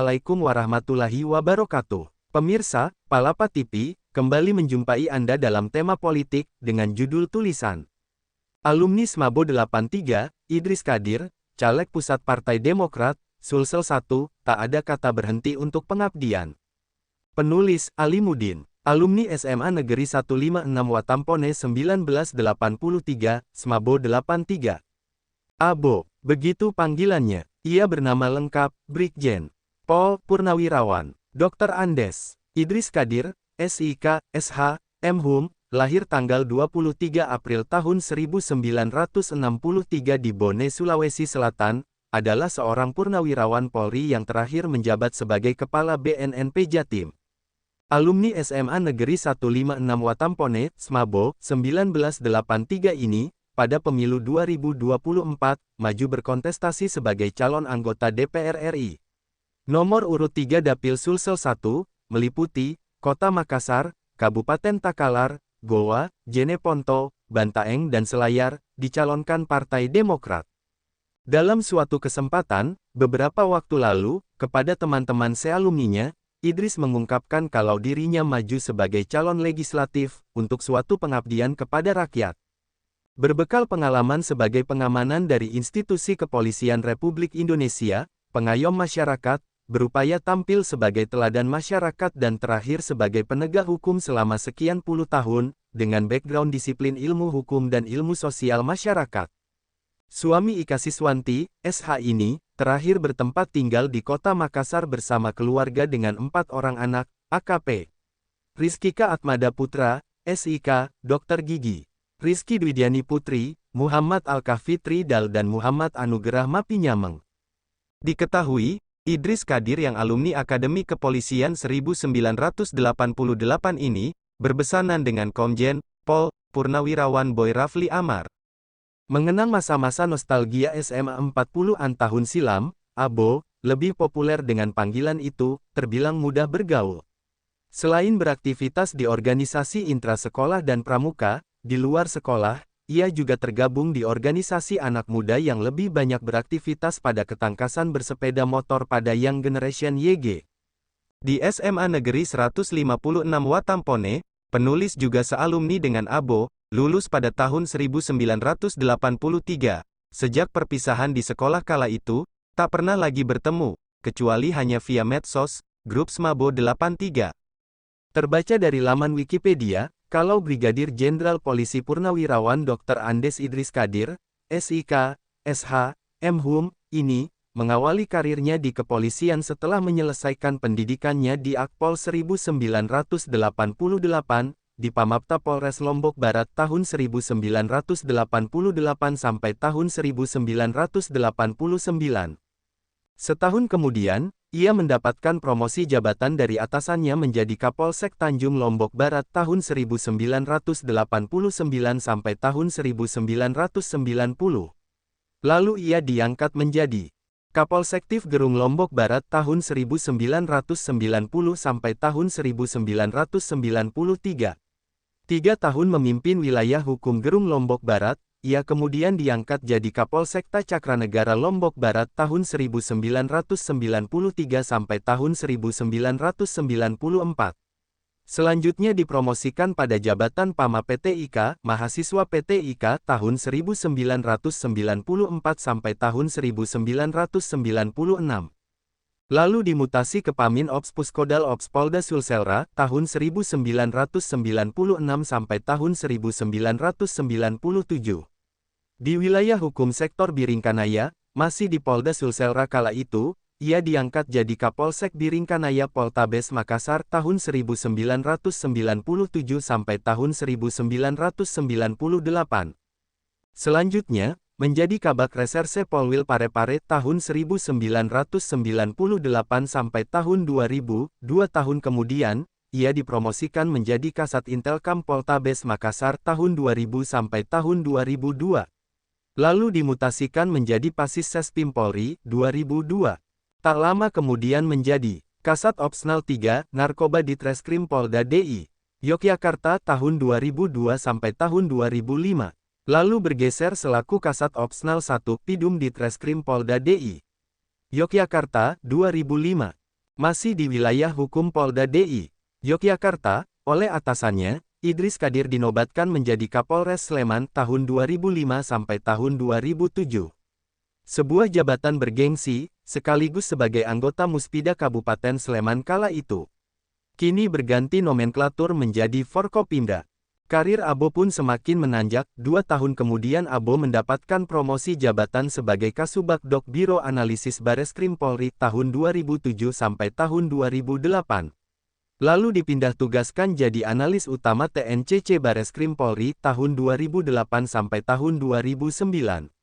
Assalamualaikum warahmatullahi wabarakatuh. Pemirsa, Palapa TV, kembali menjumpai Anda dalam tema politik, dengan judul tulisan Alumni Smabo 83, Idris Kadir, Caleg Pusat Partai Demokrat, Sulsel 1, tak ada kata berhenti untuk pengabdian. Penulis, Alimuddin, alumni SMA Negeri 156 Watampone 1983, Smabo 83. Abo, begitu panggilannya. Ia bernama lengkap, Brigjen Pol Purnawirawan, Dr. Andes Idris Kadir, SIK, SH, MHum, lahir tanggal 23 April tahun 1963 di Bone, Sulawesi Selatan, adalah seorang purnawirawan Polri yang terakhir menjabat sebagai Kepala BNNP Jatim. Alumni SMA Negeri 156 Watampone, Smabo, 1983 ini, pada pemilu 2024, maju berkontestasi sebagai calon anggota DPR RI. Nomor urut 3 Dapil Sulsel 1, meliputi Kota Makassar, Kabupaten Takalar, Goa, Jeneponto, Bantaeng dan Selayar, dicalonkan Partai Demokrat. Dalam suatu kesempatan, beberapa waktu lalu, kepada teman-teman sealumninya, Idris mengungkapkan kalau dirinya maju sebagai calon legislatif, untuk suatu pengabdian kepada rakyat. Berbekal pengalaman sebagai pengamanan dari institusi kepolisian Republik Indonesia, pengayom masyarakat, berupaya tampil sebagai teladan masyarakat dan terakhir sebagai penegak hukum selama sekian puluh tahun, dengan background disiplin ilmu hukum dan ilmu sosial masyarakat. Suami Ika Siswanti, SH ini, terakhir bertempat tinggal di Kota Makassar bersama keluarga dengan 4 orang anak, AKP. Rizkika Atmada Putra, SIK, Dr. Gigi. Rizky Dwidiani Putri, Muhammad Al-Kafitri Dal dan Muhammad Anugerah Mapinyameng. Diketahui, Idris Kadir yang alumni Akademi Kepolisian 1988 ini, berbesanan dengan Komjen Pol Purnawirawan Boy Rafli Amar. Mengenang masa-masa nostalgia SMA 40-an tahun silam, Abo, lebih populer dengan panggilan itu, terbilang mudah bergaul. Selain beraktivitas di organisasi intrasekolah dan pramuka, di luar sekolah, ia juga tergabung di organisasi anak muda yang lebih banyak beraktivitas pada ketangkasan bersepeda motor pada Young Generation YG. Di SMA Negeri 156 Watampone, penulis juga sealumni dengan Abo, lulus pada tahun 1983. Sejak perpisahan di sekolah kala itu, tak pernah lagi bertemu, kecuali hanya via medsos, grup Smabo 83. Terbaca dari laman Wikipedia, kalau Brigadir Jenderal Polisi Purnawirawan Dr. Andes Idris Kadir, SIK, SH, MHum, ini, mengawali karirnya di kepolisian setelah menyelesaikan pendidikannya di Akpol 1988, di Pamapta Polres Lombok Barat tahun 1988 sampai tahun 1989. Setahun kemudian, ia mendapatkan promosi jabatan dari atasannya menjadi Kapolsek Tanjung Lombok Barat tahun 1989 sampai tahun 1990. Lalu ia diangkat menjadi Kapolsektif Gerung Lombok Barat tahun 1990 sampai tahun 1993. 3 tahun memimpin wilayah hukum Gerung Lombok Barat, ia kemudian diangkat jadi Kapolsekta Cakranegara Lombok Barat tahun 1993 sampai tahun 1994. Selanjutnya dipromosikan pada jabatan Pama PTIK, Mahasiswa PTIK tahun 1994 sampai tahun 1996. Lalu dimutasi ke Pamin Ops Puskodal Ops Polda Sulselra tahun 1996 sampai tahun 1997. Di wilayah hukum sektor Biringkanaya, masih di Polda Sulselra kala itu, ia diangkat jadi Kapolsek Biringkanaya Poltabes Makassar tahun 1997 sampai tahun 1998. Selanjutnya, menjadi Kabak Reserse Polwil Parepare tahun 1998 sampai tahun 2000, 2 tahun kemudian, ia dipromosikan menjadi Kasat Intelkam Poltabes Makassar tahun 2000 sampai tahun 2002. Lalu dimutasikan menjadi Pasis Sespim Polri, 2002. Tak lama kemudian menjadi Kasat Opsnal 3, Narkoba di Treskrim Polda DI, Yogyakarta tahun 2002 sampai tahun 2005. Lalu bergeser selaku Kasat Opsnal 1 Pidum di Treskrim Polda DI, Yogyakarta, 2005. Masih di wilayah hukum Polda DI Yogyakarta, oleh atasannya, Idris Kadir dinobatkan menjadi Kapolres Sleman tahun 2005 sampai tahun 2007. Sebuah jabatan bergengsi, sekaligus sebagai anggota Muspida Kabupaten Sleman kala itu. Kini berganti nomenklatur menjadi Forkopimda. Karir Abo pun semakin menanjak. 2 tahun kemudian Abo mendapatkan promosi jabatan sebagai Kasubagdok Biro Analisis Bareskrim Polri tahun 2007 sampai tahun 2008. Lalu dipindah tugaskan jadi analis utama TNCC Bareskrim Polri tahun 2008 sampai tahun 2009.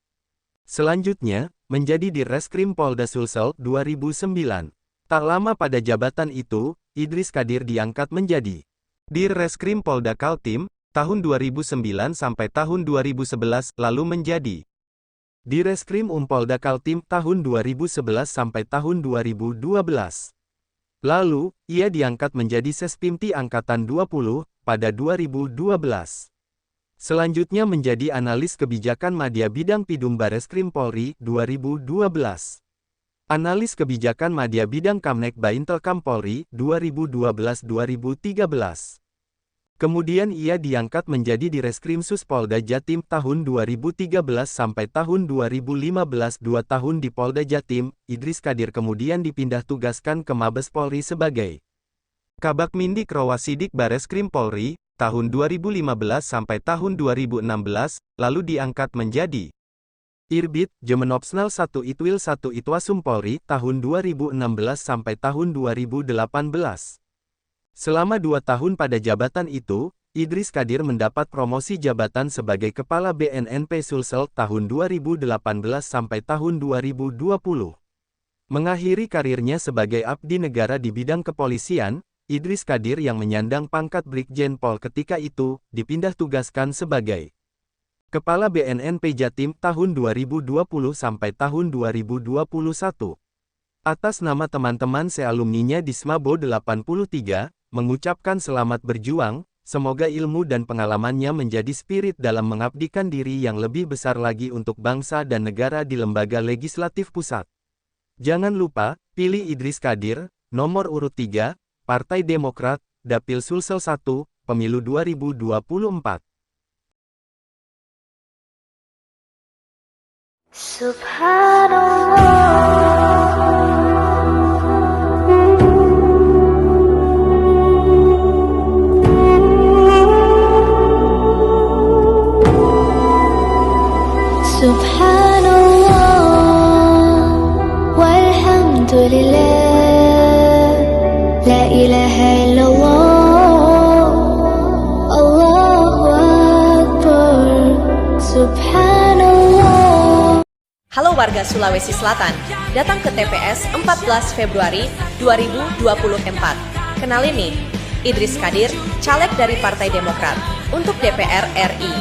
Selanjutnya, menjadi Dirreskrim Polda Sulsel 2009. Tak lama pada jabatan itu, Idris Kadir diangkat menjadi Dirreskrim Polda Kaltim tahun 2009 sampai tahun 2011, lalu menjadi Dirreskrim Polda Kaltim tahun 2011 sampai tahun 2012. Lalu, ia diangkat menjadi Sespimti Angkatan 20 pada 2012. Selanjutnya menjadi Analis Kebijakan Madya Bidang Pidum Bareskrim Polri 2012. Analis Kebijakan Madya Bidang Kamnek Baintelkam Polri 2012-2013. Kemudian ia diangkat menjadi Direskrim Sus Polda Jatim tahun 2013 sampai tahun 2015. 2 tahun di Polda Jatim, Idris Kadir kemudian dipindah tugaskan ke Mabes Polri sebagai Kabak Mindik Rawasidik Bareskrim Polri, tahun 2015 sampai tahun 2016, lalu diangkat menjadi Irbit, Jemenopsnal 1 Itwil 1 Itwasum Polri, tahun 2016 sampai tahun 2018. Selama 2 tahun pada jabatan itu, Idris Kadir mendapat promosi jabatan sebagai Kepala BNNP Sulsel tahun 2018 sampai tahun 2020. Mengakhiri karirnya sebagai abdi negara di bidang kepolisian, Idris Kadir yang menyandang pangkat Brigjen Pol ketika itu, dipindah tugaskan sebagai Kepala BNNP Jatim tahun 2020 sampai tahun 2021. Atas nama teman-teman sealumninya di Smabo 83, mengucapkan selamat berjuang, semoga ilmu dan pengalamannya menjadi spirit dalam mengabdikan diri yang lebih besar lagi untuk bangsa dan negara di lembaga legislatif pusat. Jangan lupa, pilih Idris Kadir, nomor urut 3, Partai Demokrat, Dapil Sulsel 1, Pemilu 2024. Subhanallah, walhamdulillah, la ilaha illallah, Allahu Akbar, Subhanallah. Halo warga Sulawesi Selatan, datang ke TPS 14 Februari 2024. Kenalin nih, Idris Kadir, caleg dari Partai Demokrat, untuk DPR RI.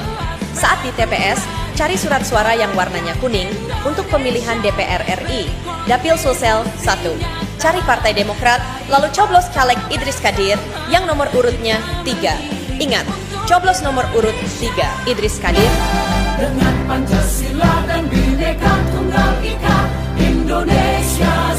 Saat di TPS, cari surat suara yang warnanya kuning untuk pemilihan DPR RI, Dapil Sulsel 1. Cari Partai Demokrat, lalu coblos caleg Idris Kadir yang nomor urutnya 3. Ingat, coblos nomor urut 3, Idris Kadir. Dengan Pancasila dan Bhinneka Tunggal Ika, Indonesia